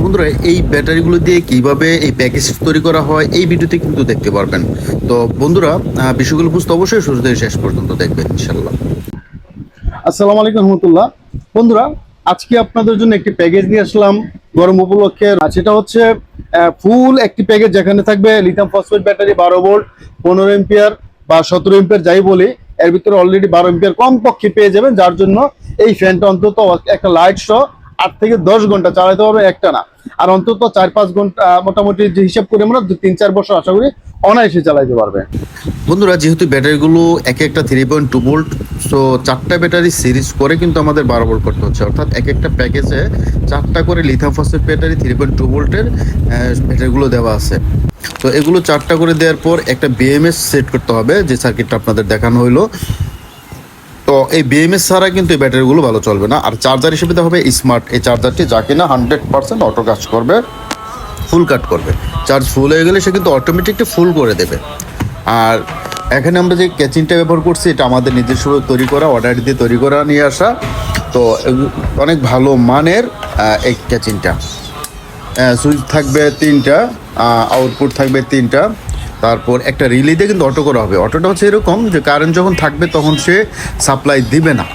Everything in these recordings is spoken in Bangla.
বন্ধুরা, এই ব্যাটারিগুলো দিয়ে কিভাবে এই প্যাকেজ তৈরি করা হয় এই ভিডিওতে কিন্তু দেখতে পারবেন। তো বন্ধুরা, বিষয়গুলো বুঝতে অবশ্যই শুরু থেকে শেষ পর্যন্ত দেখবেন ইনশাল্লাহ। আসসালামু আলাইকুম রহমতুল্লাহ। বন্ধুরা, আজকে আপনাদের জন্য একটি প্যাকেজ নিয়ে আসলাম গরম উপলক্ষে। আর সেটা হচ্ছে ফুল একটি প্যাকেজ, যেখানে থাকবে lithium phosphate battery 12 volt, 15 ampere বা 17 এম্পিয়ার যাই বলি। এর ভিতরে অলরেডি 12 এম্পিয়ার কমপক্ষে পেয়ে যাবেন, যার জন্য এই ফ্যানটা অন্তত একটা লাইট সহ 8 থেকে 10 ঘন্টা চালাতে পারবে একটা না, আর অন্তত 4-5 ঘন্টা, মোটামুটি যে হিসাব করে আমরা 2-3-4 বছর আশা করি অনায়াসে চালাইতে পারবে। বন্ধুরা, যেহেতু ব্যাটারিগুলো এক একটা 3.2 ভোল্ট, সো 4টা ব্যাটারি সিরিজ করে কিন্তু আমাদের 12 ভোল্ট করতে হচ্ছে, অর্থাৎ এক একটা প্যাকেজে 4টা করে লিথিয়াম ফসফেট ব্যাটারি 3.2 ভোল্টের ব্যাটারিগুলো দেওয়া আছে। তো এগুলো 4টা করে দেওয়ার পর একটা বিএমএস সেট করতে হবে, যে সার্কিটটা আপনাদের দেখানো হইলো। তো এই বিএমএস ছাড়া কিন্তু এই ব্যাটারিগুলো ভালো চলবে না। আর চার্জার হিসেবে দেওয়া হবে স্মার্ট এই চার্জারটি, যা কিনা 100% অটো কাজ করবে, ফুল কাট করবে। চার্জ ফুল হয়ে গেলে সে কিন্তু অটোমেটিকলি ফুল করে দেবে। আর এখানে আমরা যে ক্যাচিংটা ব্যবহার করছি, এটা আমাদের নিজস্ব তৈরি করা, অর্ডার দিয়ে তৈরি করা নিয়ে আসা। তো অনেক ভালো মানের এই ক্যাচিংটা। সুইচ থাকবে 3টা, আউটপুট থাকবে 3টা, তারপর একটা রিলে দিয়ে কিন্তু অটো করা হবে। অটোটা হচ্ছে এরকম যে কারেন্ট যখন থাকবে তখন সে সাপ্লাই দিবে না,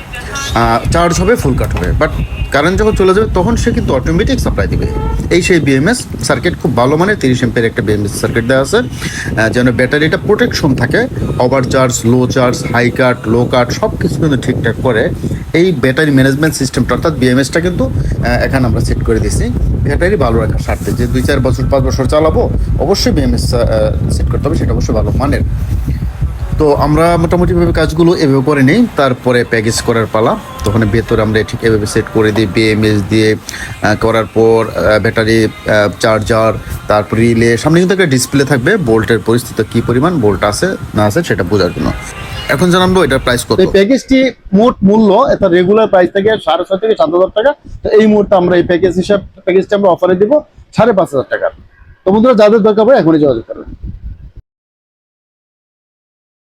চার্জ হবে, ফুল কাট হবে। বাট কারেন্ট যখন চলে যাবে তখন সে কিন্তু অটোমেটিক সাপ্লাই দিবে। এই সেই বিএমএস সার্কিট, খুব ভালো মানে 30 এম্পিয়ার একটা বিএমএস সার্কিট দেওয়া আছে, যেন ব্যাটারিটা প্রোটেকশন থাকে। ওভার চার্জ, লো চার্জ, হাই কাট, লো কাট সব কিছু কিন্তু ঠিকঠাক করে এই ব্যাটারি ম্যানেজমেন্ট সিস্টেমটা, অর্থাৎ বিএমএসটা কিন্তু এখানে আমরা সেট করে দিয়েছি ব্যাটারি ভালো রাখার স্বার্থে। যে 2-4 বছর 5 বছর চালাবো, অবশ্যই বিএমএস সেট করতে হবে, সেটা অবশ্যই ভালো মানের। তো আমরা মোটামুটিভাবে কাজগুলো এভাবে করে নিই, তারপরে প্যাকেজ করার পালা। তখন ভেতরে আমরা ঠিক এভাবে সেট করে দিই বিএমএস দিয়ে। করার পর ব্যাটারি, চার্জার, তারপর রিলে, সামনে কিন্তু একটা ডিসপ্লে থাকবে বোল্টের পরিস্থিতি, কী পরিমাণ বোল্ট আছে না আছে সেটা বোঝার জন্য। এখন জানাবো এটার প্রাইস কত। এই প্যাকেজটি মোট মূল্য, এটা রেগুলার প্রাইস থেকে 6,500 থেকে 7,000 টাকা। তো এই মুহূর্তে আমরা এই প্যাকেজটা আমরা অফারে দিব 5,500 টাকা। তো বন্ধুরা, যাদের দরকার হয় এখনই যোগাযোগ করবেন।